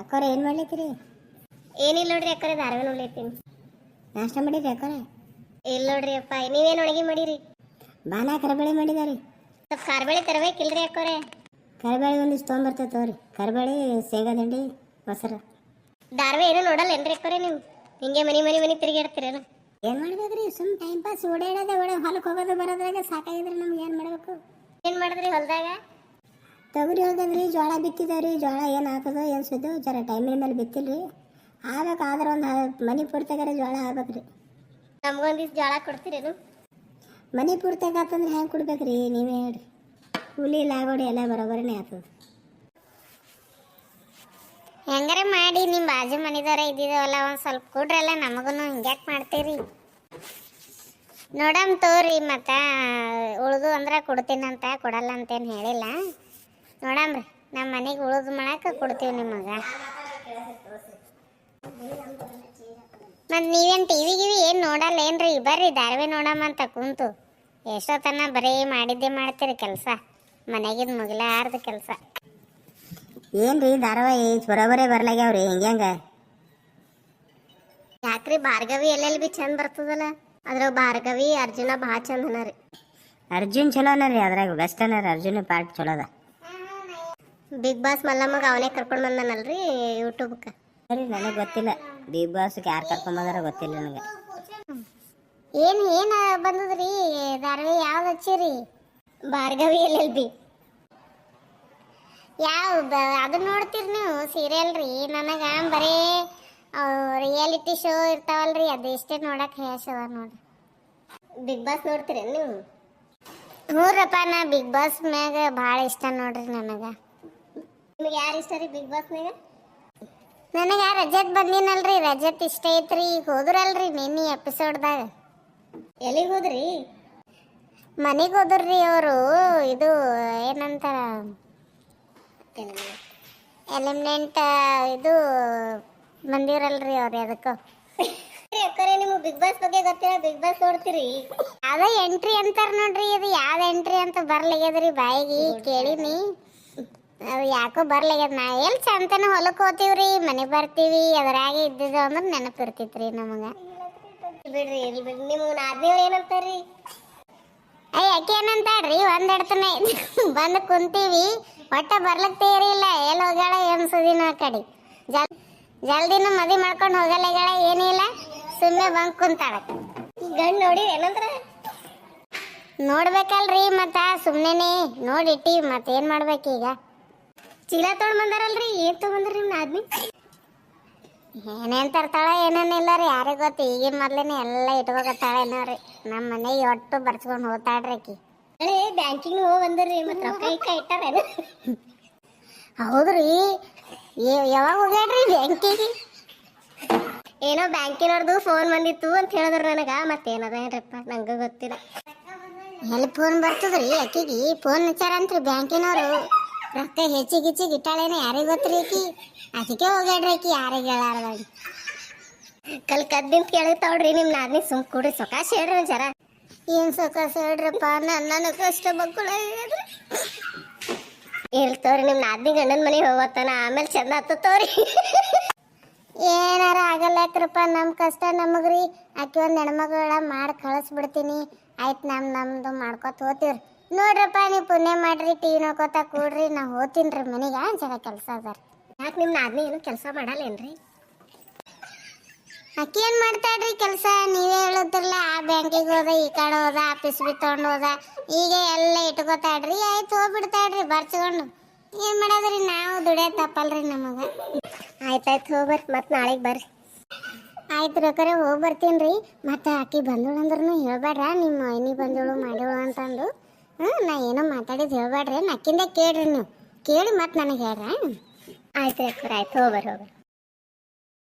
ಅಕ್ಕೋರ ಏನು ಮಾಡ್ಲಿತ್ತೀರಿ? ಏನಿಲ್ಲ ನೋಡ್ರಿ ಅಕ್ಕರೆ ಧಾರವಾಡ ನೋಡ್ಲತ್ತೀನಿ. ನಾಷ್ಟ ಮಾಡಿರಿ ಅಕ್ಕೋರ? ಇಲ್ಲ ನೋಡ್ರಿ ಅಪ್ಪ, ನೀವೇನು ಅಡುಗೆ ಮಾಡಿರಿ? ಬಾನ ಕರಿಬೇಳೆ ಮಾಡಿದಾರಿ. ಸ್ವಲ್ಪ ಕಾರ್ಬೇಳೆ ತರಬೇಕಿಲ್ರಿ ಅಕ್ಕೋರೆ? ಕರಿಬೇಳೆ ಒಂದಿಷ್ಟು ತೊಗೊಂಬರ್ತೇವೆ ತಗೋರಿ. ಕರಿಬೇಳೆ, ಶೇಂಗಾ ದಿಂಡಿ, ಮೊಸರು. ಧಾರವಾಡ ಏನೂ ನೋಡಲ್ಲೇನ್ರಿ ಅಕ್ಕೋರೆ ನೀವು? ಹಿಂಗೆ ಮನೆ ತಿರುಗಾಡ್ತೀರೇನು? ಏನು ಮಾಡ್ಬೇಕ್ರಿ? ಸುಮ್ ಟೈಮ್ ಪಾಸ್ ಓಡಾಡೋದೇ ಹೊಲಕ್ಕೆ ಹೋಗೋದು ಬರೋದ್ರಾಗ ಸಾಕಾಗಿದ್ರೆ ನಮ್ಗೆ ಏನು ಮಾಡಬೇಕು? ಏನು ಮಾಡಿದ್ರಿ ಹೊಲದಾಗ? ತೊಗರಿ ಹೋಗದ್ರಿ, ಜೋಳ ಬಿತ್ತಿದಾವ್ರಿ. ಜೋಳ ಏನು ಆಗ್ತದೋ ಏನು ಸುದ್ದು ಜರ ಟೈಮಿನ ಮೇಲೆ ಬಿತ್ತಿಲ್ರಿ. ಆದ್ರೆ ಒಂದು ಮನೆ ಪೂರ್ತಿಗಾರ ಜೋಳ ಆಗ್ಬೇಕ್ರಿ. ನಮ್ಗೊಂದಿಷ್ಟು ಜೋಳ ಕೊಡ್ತೀರೇನು? ಮನೆ ಪೂರ್ತಿಯಾಗ ಆತಂದ್ರೆ ಹೆಂಗೆ ಕೊಡ್ಬೇಕ್ರಿ? ನೀವೇ ಹೇಳ್ರಿ. ಕೂಲಿ ಲಾಗೋಡಿ ಎಲ್ಲ ಬರೋಬರನೇ ಆಗ್ತದೆ. ಹೆಂಗಾರ ಮಾಡಿ ನಿಮ್ಮ ಬಾಜು ಮನಿದವ್ರ ಇದ್ದಿದ್ದೇವಲ್ಲ ಒಂದು ಸ್ವಲ್ಪ ಕೊಡ್ರಲ್ಲ, ನಮಗೂ ಹಿಂಗ್ಯಾಕೆ ಮಾಡ್ತೀರಿ? ನೋಡಮ್ ತೋರಿ, ಮತ್ತು ಉಳ್ದು ಅಂದ್ರೆ ಕೊಡ್ತೀನಂತ, ಕೊಡಲ್ಲ ಅಂತೇನು ಹೇಳಿಲ್ಲ. ನೋಡಮ್ರಿ, ನಮ್ಮ ಮನೆಗೆ ಉಳ್ದು ಮಾಡಕ್ಕೆ ಕೊಡ್ತೀವಿ ನಿಮಗೆ. ಮತ್ತು ನೀವೇನು ಟಿ ವಿ ಏನು ನೋಡಲ್ಲ ಏನ್ರಿ? ಬರ್ರಿ ಧಾರವಾಡ ನೋಡಮ್ಮಂತ ಕುಂತು. ಎಷ್ಟೊತ್ತನ ಬರೀ ಮಾಡಿದ್ದೇ ಮಾಡ್ತೀರಿ ಕೆಲಸ, ಮನೆಗಿದ್ದು ಮುಗಿಲಾರ್ದು ಕೆಲಸ. ಏನ್ರಿ ಧಾರಾವಾಹಿ ಬರೋಬರೇ ಬರ್ಲಾಗ್ಯಾವ್ರಿ? ಹಿಂಗ್ಯಾಂಗ ಯಾಕ್ರಿ? ಭಾರ್ಗವಿ ಎಲ್ಲೆಲ್ಲಿ ಬಿ ಚಂದ ಬರ್ತದಲ್ಲ, ಅದ್ರ ಭಾರ್ಗವಿ ಅರ್ಜುನ ಭಾಳ ಚಂದ ಅನ ರೀ. ಅರ್ಜುನ್ ಚಲೋ ಅನ ರೀ, ಅದ್ರಾಗ ಬೆಸ್ಟ್ ಅನ ರೀ. ಅರ್ಜುನ್ ಪಾರ್ಟ್ ಚಲೋ ಅದ. ಬಿಗ್ ಬಾಸ್ ಮಲ್ಲಮ್ಮಗ ಅವನೇ ಕರ್ಕೊಂಡು ಬಂದನಲ್ರಿ ಯೂಟ್ಯೂಬ್ಗೆ. ಸರಿ, ನನಗೆ ಗೊತ್ತಿಲ್ಲ ಬಿಗ್ ಬಾಸ್ಗೆ ಯಾರು ಕರ್ಕೊಂಬಂದಾರ ಗೊತ್ತಿಲ್ಲ ನನಗೆ. ಏನು ಬಂದದ್ರಿ ಧಾರಾವಾಹಿ? ಯಾವ್ದು ಹಚ್ಚಿರಿ? ಭಾರ್ಗವಿ ಎಲ್ಲೆಲ್ಲಿ ಬಿ ಯಾವ್ದು ಅದು ನೋಡ್ತೀರಿ ನೀವು? ಸೀರಿಯಲ್ ರೀ. ನನಗೆ ಬರೀ ರಿಯಾಲಿಟಿ ಶೋ ಇರ್ತಾವಲ್ರಿ, ಅದೆಷ್ಟೇ ನೋಡಕ್ಕೆ ಹೇಸದ ನೋಡ್ರಿ. ಬಿಗ್ ಬಾಸ್ ನೋಡ್ತೀರಿ ನೀವು? ಹ್ಞೂರಪ್ಪ, ನಾ ಬಿಗ್ ಬಾಸ್ ಮ್ಯಾಗ ಭಾಳ ಇಷ್ಟ ನೋಡ್ರಿ ನನಗೆ. ನಿಮಗೆ ಯಾರು ಇಷ್ಟ ರೀ ಬಿಗ್ ಬಾಸ್ನಾಗ? ನನಗೆ ರಜತ್ ಬಂದಿನಲ್ರಿ, ರಜತ್ ಇಷ್ಟ ಐತ್ರಿ. ಈಗ ಹೋದ್ರಲ್ರಿ ನಿನ್ನೆ ಎಪಿಸೋಡ್ದಾಗ. ಎಲ್ಲಿಗೆ ಹೋದ್ರಿ? ಮನೆಗೆ ಹೋದ್ರಿ ಅವರು. ಇದು ಏನಂತಾರ, ಎಲಿಮಿನೆಂಟ್ ಇದು ಬಂದಿರಲ್ರಿ ಅವ್ರು. ಅದಕ್ಕೂ ಅಕ್ಕರೆ ನಿಮ್ಗೆ ಬಿಗ್ ಬಾಸ್ ಬಗ್ಗೆ ಗೊತ್ತಿಲ್ಲ? ಬಿಗ್ ಬಾಸ್ ನೋಡ್ತೀರಿ? ಅದೇ ಎಂಟ್ರಿ ಅಂತಾರ ನೋಡ್ರಿ, ಅದು ಯಾವ್ದು ಎಂಟ್ರಿ ಅಂತ ಬರ್ಲಾಗ್ಯದ್ರಿ ಬಾಯಿಗೆ. ಕೇಳಿನಿ, ಅದು ಯಾಕೋ ಬರ್ಲಾಗ್ಯದ. ನಾ ಎಲ್ಲಿ ಚಂತನ ಹೊಲಕ್ಕೆ ಹೋಗ್ತೀವ್ರಿ, ಮನೆ ಬರ್ತೀವಿ, ಅದರಾಗೆ ಇದ್ದಿದ್ದು ಅಂದ್ರೆ ನೆನಪಿರ್ತೈತ್ರಿ ನಮಗೆ. ಬಿಡ್ರಿ ಇಲ್ಲಿ ಬಿಡ್ರಿ. ನಿಮ್ಗೆ ನಾದ್ನೇವ್ರು ಏನಂತಾರ್ರಿ? ಯಾಕೆ ಏನಂತಾಡ್ರಿ? ಒಂದೆಡ್ತನ ಬಂದು ಕುಂತೀವಿ, ಒಟ್ಟ ಬರ್ಲಕ್ ತಯಾರಿ ಇಲ್ಲ. ಎಲ್ಲಿ ಹೋಗ್ಯಾಳ ಅನ್ಸೋದಿನ ಆ ಕಡೆ. ಜಲ್ದಿನ ಮದುವೆ ಮಾಡ್ಕೊಂಡು ಹೋಗಲ್ಲ, ಏನಿಲ್ಲ, ಸುಮ್ಮನೆ ಬಂದು ಕುಂತಾಳ. ಗಂಡು ನೋಡಿ ಏನಂದ್ರ ನೋಡ್ಬೇಕಲ್ರಿ, ಮತ್ತ ಸುಮ್ಮನೆ ನೋಡಿಟ್ಟಿವಿ, ಮತ್ತೇನು ಮಾಡ್ಬೇಕೀಗ? ಚೀಲ ತೊಗೊಂಡು ಬಂದಾರಲ್ರಿ, ಏನು ತೊಗೊಂಡ್ರಿ ನಿಮ್ಮ ಆದ್ಮಿ? ಏನೇನು ತರ್ತಾಳ ಏನೇನಿಲ್ಲ ರೀ, ಯಾರಿಗೆ ಗೊತ್ತು. ಈಗಿನ ಮೊದ್ಲೇನೆ ಎಲ್ಲ ಇಟ್ಕೋತಾಳ ಏನೋ ರೀ. ನಮ್ಮ ಮನೆಗೆ ಒಟ್ಟು ಬರ್ಸ್ಕೊಂಡು ಹೋಗ್ತಾಳ್ರಿ ಆಕಿ. ಬ್ಯಾಂಕಿಂಗ್ ಹೋಗಿ ಬಂದ್ರಿ, ಮತ್ತು ರೊಕ್ಕ ಇಟ್ಟಾರೇನು? ಹೌದ್ರಿ, ಯಾವಾಗ ಹೋಗ್ಯಾಡ್ರಿ ಬ್ಯಾಂಕಿಗೆ? ಏನೋ ಬ್ಯಾಂಕಿನವ್ರದ್ದು ಫೋನ್ ಬಂದಿತ್ತು ಅಂತ ಹೇಳಿದ್ರು ನನಗೆ. ಮತ್ತೇನದ ಏನ್ರಪ್ಪ ನಂಗೆ ಗೊತ್ತಿಲ್ಲ. ಎಲ್ಲಿ ಫೋನ್ ಬರ್ತದ್ರಿ ಆಕಿಗೆ? ಫೋನ್ ಹಚ್ಚಾರಂತ್ರಿ ಬ್ಯಾಂಕಿನವರು. ರೊಕ್ಕ ಹೆಚ್ಚಿಗೆ ಇಟ್ಟಾಳೇನ, ಯಾರಿಗೆ ಗೊತ್ತ್ರಿ ಆಕಿ? ಅದಕ್ಕೆ ಹೋಗ್ಯಾಡ್ರಿ ಆಕಿ, ಯಾರಿಗೆ ಹೇಳಾರ್ದಾಗ. ಕದ್ದಿಂತ ಕೇಳಿತಾವ್ರಿ ನಿಮ್ಮ ನಾದ್ನಿ. ಸುಮ್ ಕೂಡ್ರಿ, ಸೊಕಾಶ ಹೇಳ್ರಿ ಜರ. ಏನು ಸೊಕಾಶ ಹೇಳ್ರಪ್ಪ, ನನ್ನ ಕಷ್ಟ ಮಕ್ಕಳು ಹೇಳ್ತವ್ರಿ. ನಿಮ್ಮ ನಾದ್ನಿ ಗಂಡನ ಮನೆಗೆ ಹೋಗತ್ತಾನ, ಆಮೇಲೆ ಚಂದ ಹತ್ತವ್ರಿ. ಏನಾರ ಆಗಲ್ಲ ಯಾಕ್ರಪ್ಪ, ನಮ್ಮ ಕಷ್ಟ ನಮಗ್ರಿ. ಆಕಿ ಒಂದು ಹೆಣ್ಮಗಳ ಮಾಡಿ ಕಳಿಸ್ಬಿಡ್ತೀನಿ, ಆಯ್ತು. ನಮ್ದು ಮಾಡ್ಕೊತ ಹೋಗ್ತೀವ್ರಿ. ನೋಡ್ರಪ್ಪ, ನೀವು ಪುಣ್ಯ ಮಾಡ್ರಿ, ಟಿವಿ ನೋಡ್ಕೊತ ಕೂಡ್ರಿ. ನಾ ಹೋಗ್ತೀನಿ ರೀ ಮನೆಗೆ, ಜರ ಕೆಲಸ ಅದಾರ. ಯಾಕೆ ನಿಮ್ಮ ನಾದ್ನಿ ಏನು ಕೆಲಸ ಮಾಡಲ್ಲೇನ್ರಿ? ಆಕಿ ಏನು ಮಾಡ್ತಾಳ್ರಿ ಕೆಲಸ? ನೀವೇ ಹೇಳುತ್ತಿರಲ್ಲ, ಆ ಬ್ಯಾಂಕಿಗೆ ಹೋದ, ಈ ಕಡೆ ಹೋದ, ಆಫೀಸ್ ಬಿ ತೊಗೊಂಡು ಹೋದ, ಈಗ ಎಲ್ಲ ಇಟ್ಕೋತಾಳ್ರಿ. ಆಯ್ತು, ಹೋಗ್ಬಿಡ್ತಾಳ್ರಿ ಬರ್ಸ್ಕೊಂಡು. ಏನು ಮಾಡೋದ್ರಿ, ನಾವು ದುಡಿಯೋದು ತಪ್ಪಲ್ರಿ ನಮಗೆ. ಆಯ್ತಾಯ್ತು, ಹೋಗ್ಬರ್ರಿ, ಮತ್ತೆ ನಾಳೆಗೆ ಬರ್ರಿ. ಆಯ್ತು ರೊಕ್ಕರೆ, ಹೋಗಿ ಬರ್ತೀನಿ ರೀ. ಮತ್ತು ಆಕಿ ಬಂದಳು ಅಂದ್ರೂ ಹೇಳ್ಬೇಡ್ರ, ನಿಮ್ಮ ಮೈನಿ ಬಂದಳು ಮಾಡ್ಯವಳು ಅಂತಂದು. ನಾ ಏನೋ ಮಾತಾಡಿದ್ದು ಹೇಳ್ಬೇಡ್ರಿ, ನಕ್ಕಿಂದ ಕೇಳ್ರಿ. ನೀವು ಕೇಳಿ ಮತ್ತೆ ನನಗೆ ಹೇಳ್ರ. ಆಯ್ತು ರೊಕ್ಕರೆ, ಆಯ್ತು, ಹೋಗ್ಬರ್ರಿ.